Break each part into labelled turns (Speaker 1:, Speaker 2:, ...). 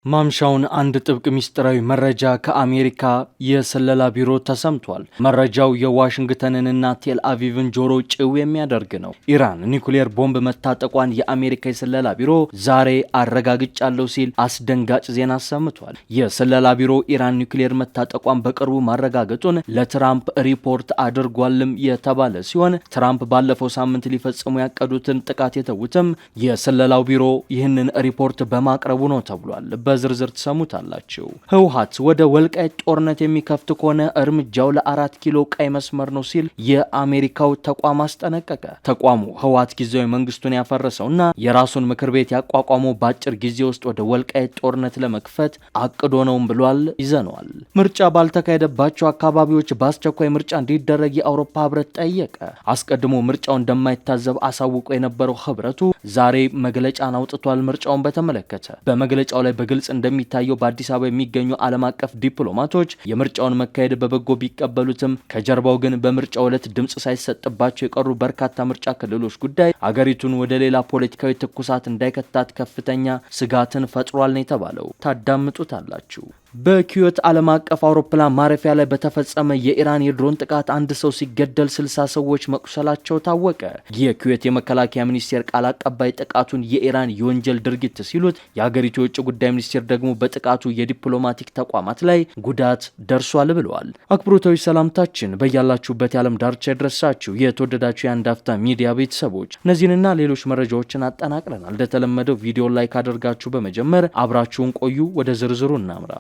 Speaker 1: ማምሻውን አንድ ጥብቅ ሚስጥራዊ መረጃ ከአሜሪካ የስለላ ቢሮ ተሰምቷል። መረጃው የዋሽንግተንንና ቴል አቪቭን ጆሮ ጭው የሚያደርግ ነው። ኢራን ኒውክሌር ቦምብ መታጠቋን የአሜሪካ የስለላ ቢሮ ዛሬ አረጋግጫለሁ ሲል አስደንጋጭ ዜና አሰምቷል። የስለላ ቢሮ ኢራን ኒውክሌር መታጠቋን በቅርቡ ማረጋገጡን ለትራምፕ ሪፖርት አድርጓልም የተባለ ሲሆን ትራምፕ ባለፈው ሳምንት ሊፈጽሙ ያቀዱትን ጥቃት የተዉትም የስለላው ቢሮ ይህንን ሪፖርት በማቅረቡ ነው ተብሏል። በዝርዝር ተሰሙታላችሁ። ህወሓት ወደ ወልቃይት ጦርነት የሚከፍት ከሆነ እርምጃው ለ4 ኪሎ ቀይ መስመር ነው ሲል የአሜሪካው ተቋም አስጠነቀቀ። ተቋሙ ህወሓት ጊዜያዊ መንግስቱን ያፈረሰውና የራሱን ምክር ቤት ያቋቋመው በአጭር ጊዜ ውስጥ ወደ ወልቃይት ጦርነት ለመክፈት አቅዶ ነውም ብሏል። ይዘነዋል። ምርጫ ባልተካሄደባቸው አካባቢዎች በአስቸኳይ ምርጫ እንዲደረግ የአውሮፓ ህብረት ጠየቀ። አስቀድሞ ምርጫው እንደማይታዘብ አሳውቆ የነበረው ህብረቱ ዛሬ መግለጫን አውጥቷል። ምርጫውን በተመለከተ በመግለጫው ላይ በግልጽ እንደሚታየው በአዲስ አበባ የሚገኙ ዓለም አቀፍ ዲፕሎማቶች የምርጫውን መካሄድ በበጎ ቢቀበሉትም ከጀርባው ግን በምርጫው ዕለት ድምጽ ሳይሰጥባቸው የቀሩ በርካታ ምርጫ ክልሎች ጉዳይ አገሪቱን ወደ ሌላ ፖለቲካዊ ትኩሳት እንዳይከታት ከፍተኛ ስጋትን ፈጥሯል ነው የተባለው። ታዳምጡታላችሁ። በኩዌት ዓለም አቀፍ አውሮፕላን ማረፊያ ላይ በተፈጸመ የኢራን የድሮን ጥቃት አንድ ሰው ሲገደል 60 ሰዎች መቁሰላቸው ታወቀ። የኩዌት የመከላከያ ሚኒስቴር ቃል አቀባይ ጥቃቱን የኢራን የወንጀል ድርጊት ሲሉት፣ የሀገሪቱ የውጭ ጉዳይ ሚኒስቴር ደግሞ በጥቃቱ የዲፕሎማቲክ ተቋማት ላይ ጉዳት ደርሷል ብለዋል። አክብሮታዊ ሰላምታችን በያላችሁበት የዓለም ዳርቻ ይድረሳችሁ። የተወደዳችሁ የአንድ አፍታ ሚዲያ ቤተሰቦች እነዚህንና ሌሎች መረጃዎችን አጠናቅረናል። እንደተለመደው ቪዲዮ ላይክ አድርጋችሁ በመጀመር አብራችሁን ቆዩ። ወደ ዝርዝሩ እናምራ።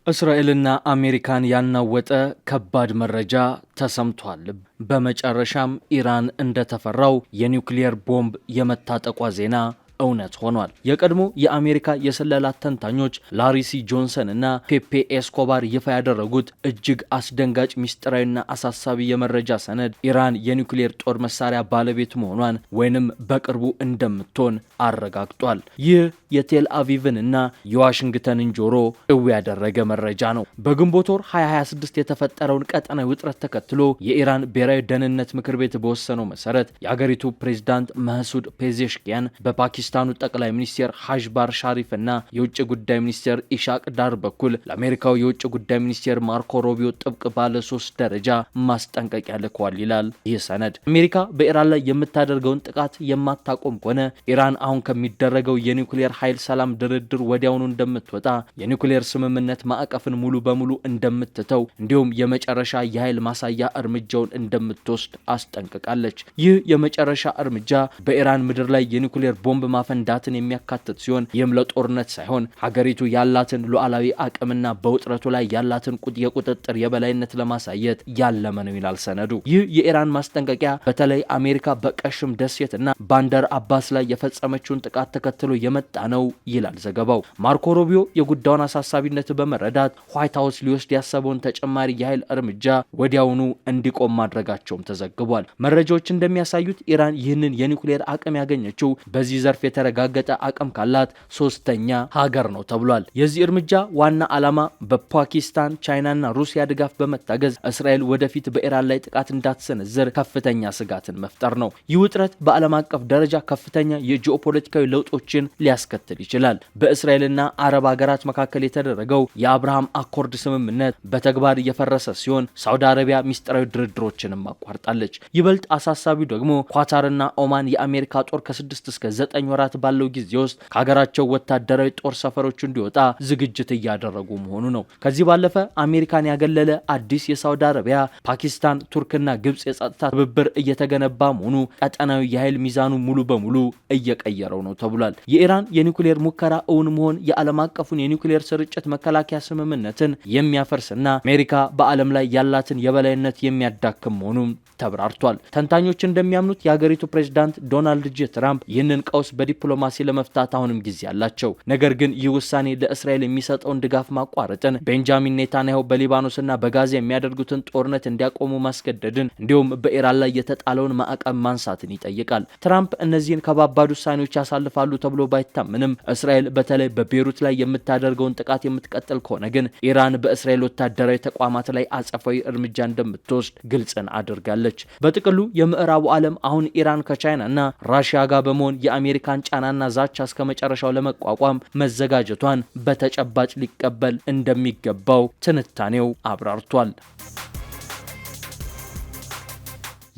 Speaker 1: እስራኤልና አሜሪካን ያናወጠ ከባድ መረጃ ተሰምቷል። በመጨረሻም ኢራን እንደተፈራው የኒውክሌር ቦምብ የመታጠቋ ዜና እውነት ሆኗል። የቀድሞ የአሜሪካ የስለላ ተንታኞች ላሪሲ ጆንሰን እና ፔፔ ኤስኮባር ይፋ ያደረጉት እጅግ አስደንጋጭ ሚስጥራዊና አሳሳቢ የመረጃ ሰነድ ኢራን የኒውክሌር ጦር መሳሪያ ባለቤት መሆኗን ወይንም በቅርቡ እንደምትሆን አረጋግጧል። ይህ የቴል አቪቭን እና የዋሽንግተንን ጆሮ ጭው ያደረገ መረጃ ነው። በግንቦት ወር 2026 የተፈጠረውን ቀጠናዊ ውጥረት ተከትሎ የኢራን ብሔራዊ ደህንነት ምክር ቤት በወሰነው መሰረት የአገሪቱ ፕሬዝዳንት መሱድ ፔዜሽኪያን በፓኪስታኑ ጠቅላይ ሚኒስትር ሀጅባር ሻሪፍ እና የውጭ ጉዳይ ሚኒስትር ኢሻቅ ዳር በኩል ለአሜሪካው የውጭ ጉዳይ ሚኒስትር ማርኮ ሮቢዮ ጥብቅ ባለ 3 ደረጃ ማስጠንቀቂያ ልከዋል ይላል ይህ ሰነድ። አሜሪካ በኢራን ላይ የምታደርገውን ጥቃት የማታቆም ከሆነ ኢራን አሁን ከሚደረገው የኒውክሌር ኃይል ሰላም ድርድር ወዲያውኑ እንደምትወጣ፣ የኒውክሌር ስምምነት ማዕቀፍን ሙሉ በሙሉ እንደምትተው፣ እንዲሁም የመጨረሻ የኃይል ማሳያ እርምጃውን እንደምትወስድ አስጠንቅቃለች። ይህ የመጨረሻ እርምጃ በኢራን ምድር ላይ የኒውክሌር ቦምብ ማፈንዳትን የሚያካትት ሲሆን ይህም ለጦርነት ሳይሆን ሀገሪቱ ያላትን ሉዓላዊ አቅምና በውጥረቱ ላይ ያላትን የቁጥጥር የበላይነት ለማሳየት ያለመ ነው ይላል ሰነዱ። ይህ የኢራን ማስጠንቀቂያ በተለይ አሜሪካ በቀሽም ደሴትና ባንደር አባስ ላይ የፈጸመችውን ጥቃት ተከትሎ የመጣ ነው ይላል ዘገባው። ማርኮ ሮቢዮ የጉዳዩን አሳሳቢነት በመረዳት ዋይት ሀውስ ሊወስድ ያሰበውን ተጨማሪ የኃይል እርምጃ ወዲያውኑ እንዲቆም ማድረጋቸውም ተዘግቧል። መረጃዎች እንደሚያሳዩት ኢራን ይህንን የኒውክሌር አቅም ያገኘችው በዚህ ዘርፍ የተረጋገጠ አቅም ካላት 3ኛ ሀገር ነው ተብሏል። የዚህ እርምጃ ዋና ዓላማ በፓኪስታን፣ ቻይናና ሩሲያ ድጋፍ በመታገዝ እስራኤል ወደፊት በኢራን ላይ ጥቃት እንዳትሰነዝር ከፍተኛ ስጋትን መፍጠር ነው። ይህ ውጥረት በዓለም አቀፍ ደረጃ ከፍተኛ የጂኦፖለቲካዊ ለውጦችን ሊያስከትል ይችላል። በእስራኤልና አረብ ሀገራት መካከል የተደረገው የአብርሃም አኮርድ ስምምነት በተግባር እየፈረሰ ሲሆን ሳውዲ አረቢያ ሚስጥራዊ ድርድሮችንም አቋርጣለች። ይበልጥ አሳሳቢው ደግሞ ኳታርና ኦማን የአሜሪካ ጦር ከ6 እስከ 9 ወራት ባለው ጊዜ ውስጥ ከሀገራቸው ወታደራዊ ጦር ሰፈሮች እንዲወጣ ዝግጅት እያደረጉ መሆኑ ነው። ከዚህ ባለፈ አሜሪካን ያገለለ አዲስ የሳውዲ አረቢያ፣ ፓኪስታን፣ ቱርክና ግብጽ የጸጥታ ትብብር እየተገነባ መሆኑ ቀጠናዊ የኃይል ሚዛኑ ሙሉ በሙሉ እየቀየረው ነው ተብሏል። የኢራን የኒውክሌር ሙከራ እውን መሆን የዓለም አቀፉን የኒውክሌር ስርጭት መከላከያ ስምምነትን የሚያፈርስና አሜሪካ በዓለም ላይ ያላትን የበላይነት የሚያዳክም መሆኑም ተብራርቷል። ተንታኞች እንደሚያምኑት የሀገሪቱ ፕሬዝዳንት ዶናልድ ጄ ትራምፕ ይህንን ቀውስ በዲፕሎማሲ ለመፍታት አሁንም ጊዜ አላቸው። ነገር ግን ይህ ውሳኔ ለእስራኤል የሚሰጠውን ድጋፍ ማቋረጥን፣ ቤንጃሚን ኔታንያሁ በሊባኖስና በጋዛ የሚያደርጉትን ጦርነት እንዲያቆሙ ማስገደድን እንዲሁም በኢራን ላይ የተጣለውን ማዕቀብ ማንሳትን ይጠይቃል። ትራምፕ እነዚህን ከባባድ ውሳኔዎች ያሳልፋሉ ተብሎ ባይታምንም እስራኤል በተለይ በቤሩት ላይ የምታደርገውን ጥቃት የምትቀጥል ከሆነ ግን ኢራን በእስራኤል ወታደራዊ ተቋማት ላይ አጸፋዊ እርምጃ እንደምትወስድ ግልጽን አድርጋለች። በጥቅሉ የምዕራቡ ዓለም አሁን ኢራን ከቻይና እና ራሽያ ጋር በመሆን የአሜሪካን ጫናና ዛቻ እስከ መጨረሻው ለመቋቋም መዘጋጀቷን በተጨባጭ ሊቀበል እንደሚገባው ትንታኔው አብራርቷል።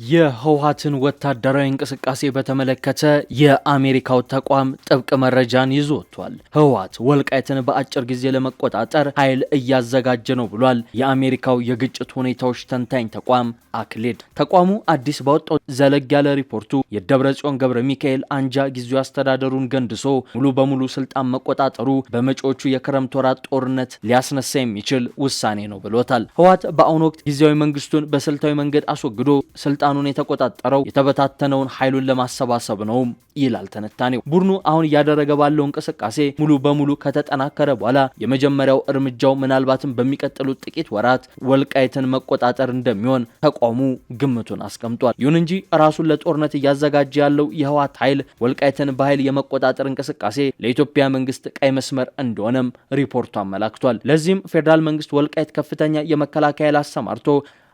Speaker 1: የህወሓትን ወታደራዊ እንቅስቃሴ በተመለከተ የአሜሪካው ተቋም ጥብቅ መረጃን ይዞ ወጥቷል። ህወሓት ወልቃይትን በአጭር ጊዜ ለመቆጣጠር ኃይል እያዘጋጀ ነው ብሏል። የአሜሪካው የግጭት ሁኔታዎች ተንታኝ ተቋም አክሌድ ተቋሙ አዲስ ባወጣው ዘለግ ያለ ሪፖርቱ የደብረጽዮን ገብረ ሚካኤል አንጃ ጊዜያዊ አስተዳደሩን ገንድሶ ሙሉ በሙሉ ስልጣን መቆጣጠሩ በመጪዎቹ የክረምት ወራት ጦርነት ሊያስነሳ የሚችል ውሳኔ ነው ብሎታል። ህወሓት በአሁኑ ወቅት ጊዜያዊ መንግስቱን በስልታዊ መንገድ አስወግዶ ስልጣኑን የተቆጣጠረው የተበታተነውን ኃይሉን ለማሰባሰብ ነው ይላል ተነታኔው። ቡድኑ አሁን እያደረገ ባለው እንቅስቃሴ ሙሉ በሙሉ ከተጠናከረ በኋላ የመጀመሪያው እርምጃው ምናልባትም በሚቀጥሉት ጥቂት ወራት ወልቃይትን መቆጣጠር እንደሚሆን ተቋሙ ግምቱን አስቀምጧል። ይሁን እንጂ ራሱን ለጦርነት እያዘጋጀ ያለው የህወሓት ኃይል ወልቃይትን በኃይል የመቆጣጠር እንቅስቃሴ ለኢትዮጵያ መንግስት ቀይ መስመር እንደሆነም ሪፖርቱ አመላክቷል። ለዚህም ፌዴራል መንግስት ወልቃይት ከፍተኛ የመከላከያ ኃይል አሰማርቶ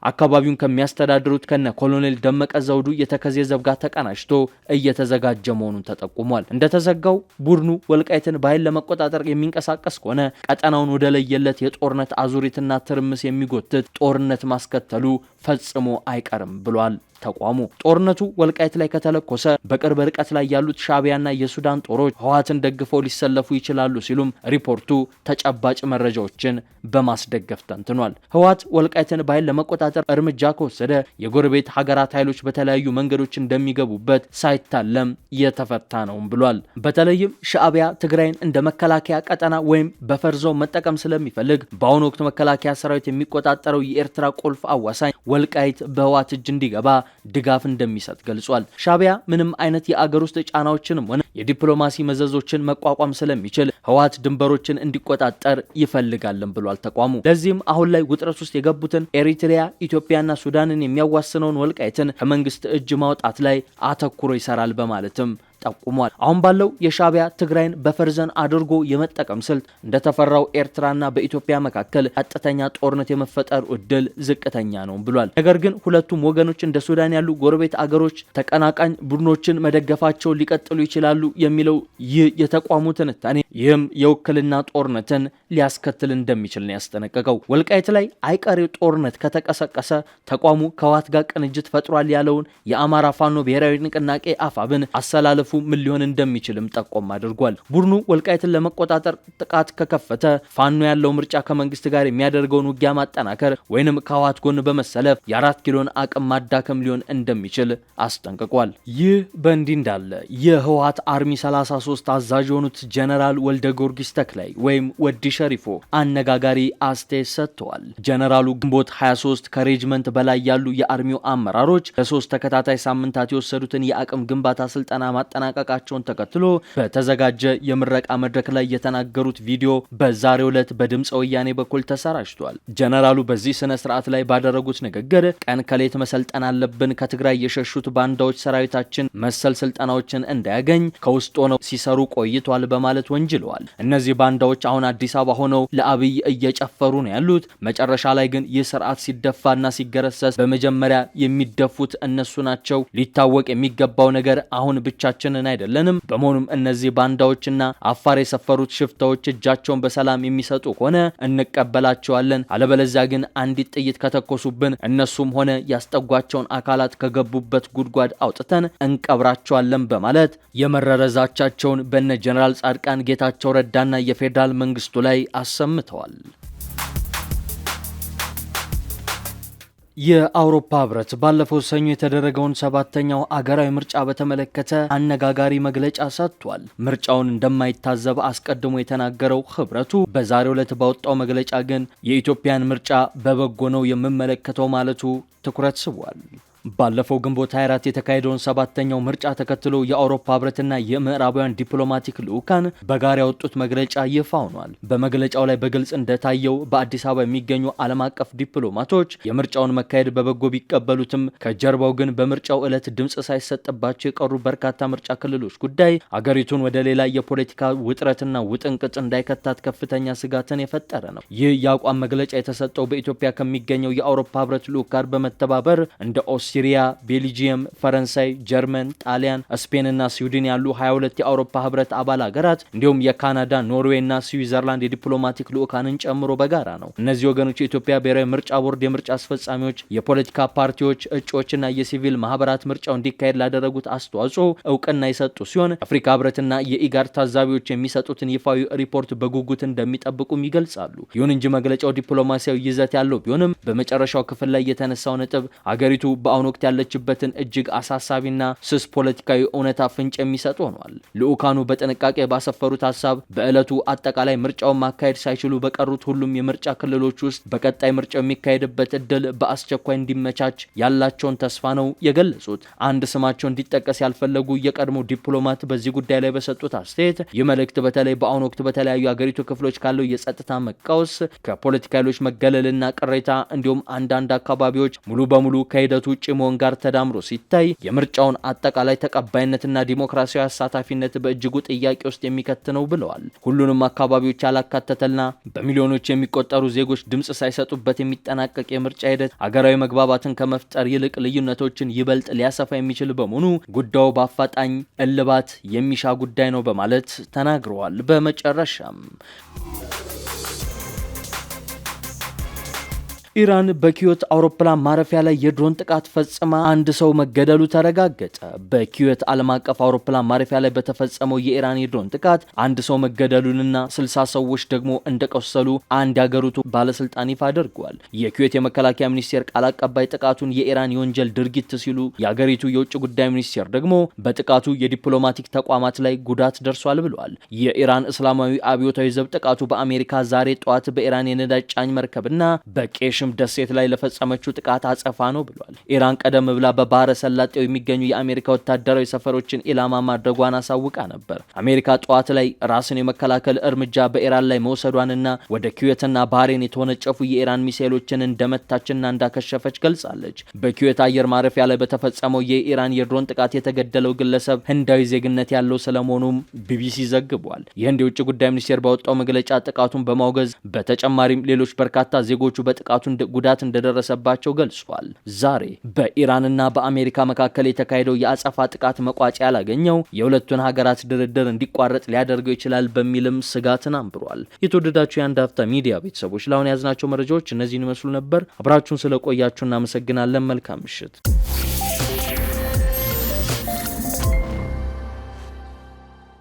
Speaker 1: አካባቢውን ከሚያስተዳድሩት ከነ ኮሎኔል ደመቀ ዘውዱ የተከዜ ዘብ ጋር ተቀናጅቶ እየተዘጋጀ መሆኑን ተጠቁሟል። እንደተዘጋው ቡድኑ ወልቃይትን በኃይል ለመቆጣጠር የሚንቀሳቀስ ከሆነ ቀጠናውን ወደ ለየለት የጦርነት አዙሪትና ትርምስ የሚጎትት ጦርነት ማስከተሉ ፈጽሞ አይቀርም ብሏል ተቋሙ። ጦርነቱ ወልቃይት ላይ ከተለኮሰ በቅርብ ርቀት ላይ ያሉት ሻዕቢያና የሱዳን ጦሮች ህወሓትን ደግፈው ሊሰለፉ ይችላሉ ሲሉም ሪፖርቱ ተጨባጭ መረጃዎችን በማስደገፍ ተንትኗል። ህወሓት ወልቃይትን በኃይል ለመቆጣጠር እርምጃ ከወሰደ የጎረቤት ሀገራት ኃይሎች በተለያዩ መንገዶች እንደሚገቡበት ሳይታለም የተፈታ ነውም ብሏል። በተለይም ሻዕቢያ ትግራይን እንደ መከላከያ ቀጠና ወይም በፈርዘው መጠቀም ስለሚፈልግ በአሁኑ ወቅት መከላከያ ሰራዊት የሚቆጣጠረው የኤርትራ ቁልፍ አዋሳኝ ወልቃይት በህወሓት እጅ እንዲገባ ድጋፍ እንደሚሰጥ ገልጿል። ሻዕቢያ ምንም አይነት የአገር ውስጥ ጫናዎችንም ሆነ የዲፕሎማሲ መዘዞችን መቋቋም ስለሚችል ህወሓት ድንበሮችን እንዲቆጣጠር ይፈልጋልን ብሏል ተቋሙ። ለዚህም አሁን ላይ ውጥረት ውስጥ የገቡትን ኤሪትሪያ፣ ኢትዮጵያና ሱዳንን የሚያዋስነውን ወልቃይትን ከመንግስት እጅ ማውጣት ላይ አተኩሮ ይሰራል በማለትም ጠቁሟል። አሁን ባለው የሻዕቢያ ትግራይን በፈርዘን አድርጎ የመጠቀም ስልት እንደተፈራው ኤርትራና በኢትዮጵያ መካከል ቀጥተኛ ጦርነት የመፈጠር እድል ዝቅተኛ ነው ብሏል። ነገር ግን ሁለቱም ወገኖች እንደ ሱዳን ያሉ ጎረቤት አገሮች ተቀናቃኝ ቡድኖችን መደገፋቸው ሊቀጥሉ ይችላሉ የሚለው ይህ የተቋሙ ትንታኔ ይህም የውክልና ጦርነትን ሊያስከትል እንደሚችል ነው ያስጠነቀቀው። ወልቃይት ላይ አይቀሬው ጦርነት ከተቀሰቀሰ ተቋሙ ከህወሓት ጋር ቅንጅት ፈጥሯል ያለውን የአማራ ፋኖ ብሔራዊ ንቅናቄ አፋብን አሰላለፉ ምን ሊሆን እንደሚችልም ጠቆም አድርጓል። ቡድኑ ወልቃይትን ለመቆጣጠር ጥቃት ከከፈተ ፋኖ ያለው ምርጫ ከመንግስት ጋር የሚያደርገውን ውጊያ ማጠናከር ወይንም ከህወሓት ጎን በመሰለፍ የ4 ኪሎን አቅም ማዳከም ሊሆን እንደሚችል አስጠንቅቋል። ይህ በእንዲህ እንዳለ የህወሓት አርሚ 33 አዛዥ የሆኑት ጀነራል ወልደ ጊዮርጊስ ተክላይ ወይም ወዲ ሸሪፎ አነጋጋሪ አስተያየት ሰጥተዋል። ጀነራሉ ግንቦት 23 ከሬጅመንት በላይ ያሉ የአርሚው አመራሮች ለሶስት ተከታታይ ሳምንታት የወሰዱትን የአቅም ግንባታ ስልጠና ማጠናቀቃቸውን ተከትሎ በተዘጋጀ የምረቃ መድረክ ላይ የተናገሩት ቪዲዮ በዛሬው ዕለት በድምፀ ወያኔ በኩል ተሰራጭቷል። ጀነራሉ በዚህ ስነ ስርዓት ላይ ባደረጉት ንግግር ቀን ከሌት መሰልጠን አለብን፣ ከትግራይ የሸሹት ባንዳዎች ሰራዊታችን መሰል ስልጠናዎችን እንዳያገኝ ከውስጥ ሆነው ሲሰሩ ቆይቷል በማለት ወንጅለዋል። እነዚህ ባንዳዎች አሁን አዲስ አበባ ሆነው ለአብይ እየጨፈሩ ነው ያሉት። መጨረሻ ላይ ግን ይህ ስርዓት ሲደፋና ሲገረሰስ በመጀመሪያ የሚደፉት እነሱ ናቸው። ሊታወቅ የሚገባው ነገር አሁን ብቻችንን አይደለንም። በመሆኑም እነዚህ ባንዳዎችና አፋር የሰፈሩት ሽፍታዎች እጃቸውን በሰላም የሚሰጡ ከሆነ እንቀበላቸዋለን፣ አለበለዚያ ግን አንዲት ጥይት ከተኮሱብን እነሱም ሆነ ያስጠጓቸውን አካላት ከገቡበት ጉድጓድ አውጥተን እንቀብራቸዋለን በማለት የመረረ ዛቻቸውን በነ ጀነራል ጻድቃን ጌታቸው ረዳና የፌዴራል መንግስቱ ላይ አሰምተዋል። የአውሮፓ ህብረት ባለፈው ሰኞ የተደረገውን 7ኛው አገራዊ ምርጫ በተመለከተ አነጋጋሪ መግለጫ ሰጥቷል። ምርጫውን እንደማይታዘብ አስቀድሞ የተናገረው ህብረቱ በዛሬው ዕለት ባወጣው መግለጫ ግን የኢትዮጵያን ምርጫ በበጎ ነው የምመለከተው ማለቱ ትኩረት ስቧል። ባለፈው ግንቦት 24 የተካሄደውን 7ኛው ምርጫ ተከትሎ የአውሮፓ ህብረትና የምዕራባውያን ዲፕሎማቲክ ልዑካን በጋራ ያወጡት መግለጫ ይፋ ሆኗል። በመግለጫው ላይ በግልጽ እንደታየው በአዲስ አበባ የሚገኙ ዓለም አቀፍ ዲፕሎማቶች የምርጫውን መካሄድ በበጎ ቢቀበሉትም ከጀርባው ግን በምርጫው ዕለት ድምጽ ሳይሰጥባቸው የቀሩ በርካታ ምርጫ ክልሎች ጉዳይ አገሪቱን ወደ ሌላ የፖለቲካ ውጥረትና ውጥንቅጥ እንዳይከታት ከፍተኛ ስጋትን የፈጠረ ነው። ይህ የአቋም መግለጫ የተሰጠው በኢትዮጵያ ከሚገኘው የአውሮፓ ህብረት ልዑክ ጋር በመተባበር እንደ ኦስትሪያ፣ ቤልጂየም፣ ፈረንሳይ፣ ጀርመን፣ ጣሊያን፣ ስፔን እና ስዊድን ያሉ 22 የአውሮፓ ህብረት አባል ሀገራት እንዲሁም የካናዳ፣ ኖርዌይ እና ስዊዘርላንድ የዲፕሎማቲክ ልዑካንን ጨምሮ በጋራ ነው። እነዚህ ወገኖች የኢትዮጵያ ብሔራዊ ምርጫ ቦርድ፣ የምርጫ አስፈጻሚዎች፣ የፖለቲካ ፓርቲዎች እጩዎችና የሲቪል ማህበራት ምርጫው እንዲካሄድ ላደረጉት አስተዋጽኦ እውቅና የሰጡ ሲሆን አፍሪካ ህብረትና የኢጋድ ታዛቢዎች የሚሰጡትን ይፋዊ ሪፖርት በጉጉት እንደሚጠብቁም ይገልጻሉ። ይሁን እንጂ መግለጫው ዲፕሎማሲያዊ ይዘት ያለው ቢሆንም በመጨረሻው ክፍል ላይ የተነሳው ነጥብ አገሪቱ በአሁኑ ወቅት ያለችበትን እጅግ አሳሳቢና ስስ ፖለቲካዊ እውነታ ፍንጭ የሚሰጥ ሆኗል። ልዑካኑ በጥንቃቄ ባሰፈሩት ሀሳብ በዕለቱ አጠቃላይ ምርጫውን ማካሄድ ሳይችሉ በቀሩት ሁሉም የምርጫ ክልሎች ውስጥ በቀጣይ ምርጫው የሚካሄድበት እድል በአስቸኳይ እንዲመቻች ያላቸውን ተስፋ ነው የገለጹት። አንድ ስማቸው እንዲጠቀስ ያልፈለጉ የቀድሞ ዲፕሎማት በዚህ ጉዳይ ላይ በሰጡት አስተያየት ይህ መልእክት በተለይ በአሁኑ ወቅት በተለያዩ የአገሪቱ ክፍሎች ካለው የጸጥታ መቃወስ፣ ከፖለቲካ ኃይሎች መገለልና ቅሬታ እንዲሁም አንዳንድ አካባቢዎች ሙሉ በሙሉ ከሂደቱ ውጭ መሆን ጋር ተዳምሮ ሲታይ የምርጫውን አጠቃላይ ተቀባይነትና ዲሞክራሲያዊ አሳታፊነት በእጅጉ ጥያቄ ውስጥ የሚከት ነው ብለዋል። ሁሉንም አካባቢዎች ያላካተተልና በሚሊዮኖች የሚቆጠሩ ዜጎች ድምጽ ሳይሰጡበት የሚጠናቀቅ የምርጫ ሂደት አገራዊ መግባባትን ከመፍጠር ይልቅ ልዩነቶችን ይበልጥ ሊያሰፋ የሚችል በመሆኑ ጉዳዩ በአፋጣኝ እልባት የሚሻ ጉዳይ ነው በማለት ተናግረዋል። በመጨረሻም ኢራን በኩዌት አውሮፕላን ማረፊያ ላይ የድሮን ጥቃት ፈጽማ አንድ ሰው መገደሉ ተረጋገጠ። በኩዌት ዓለም አቀፍ አውሮፕላን ማረፊያ ላይ በተፈጸመው የኢራን የድሮን ጥቃት አንድ ሰው መገደሉንና 60 ሰዎች ደግሞ እንደቆሰሉ አንድ ያገሩቱ ባለስልጣን ይፋ አድርጓል። የኩዌት የመከላከያ ሚኒስቴር ቃል አቀባይ ጥቃቱን የኢራን የወንጀል ድርጊት ሲሉ፣ የአገሪቱ የውጭ ጉዳይ ሚኒስቴር ደግሞ በጥቃቱ የዲፕሎማቲክ ተቋማት ላይ ጉዳት ደርሷል ብለዋል። የኢራን እስላማዊ አብዮታዊ ዘብ ጥቃቱ በአሜሪካ ዛሬ ጠዋት በኢራን የነዳጅ ጫኝ መርከብና በቄሽ ደሴት ላይ ለፈጸመችው ጥቃት አጸፋ ነው ብሏል። ኢራን ቀደም ብላ በባህረ ሰላጤው የሚገኙ የአሜሪካ ወታደራዊ ሰፈሮችን ኢላማ ማድረጓን አሳውቃ ነበር። አሜሪካ ጠዋት ላይ ራስን የመከላከል እርምጃ በኢራን ላይ መውሰዷንና ወደ ኩዌትና ባህሬን የተወነጨፉ የኢራን ሚሳኤሎችን እንደመታችና እንዳከሸፈች ገልጻለች። በኩዌት አየር ማረፊያ ላይ በተፈጸመው የኢራን የድሮን ጥቃት የተገደለው ግለሰብ ህንዳዊ ዜግነት ያለው ስለመሆኑም ቢቢሲ ዘግቧል። የህንድ የውጭ ጉዳይ ሚኒስቴር ባወጣው መግለጫ ጥቃቱን በማውገዝ በተጨማሪም ሌሎች በርካታ ዜጎቹ በጥቃቱ ጉዳት እንደደረሰባቸው ገልጿል። ዛሬ በኢራንና በአሜሪካ መካከል የተካሄደው የአጸፋ ጥቃት መቋጫ ያላገኘው የሁለቱን ሀገራት ድርድር እንዲቋረጥ ሊያደርገው ይችላል በሚልም ስጋትን አንብሯል። የተወደዳችሁ የአንድ አፍታ ሚዲያ ቤተሰቦች ለአሁን ያዝናቸው መረጃዎች እነዚህን ይመስሉ ነበር። አብራችሁን ስለቆያችሁ እናመሰግናለን። መልካም ምሽት።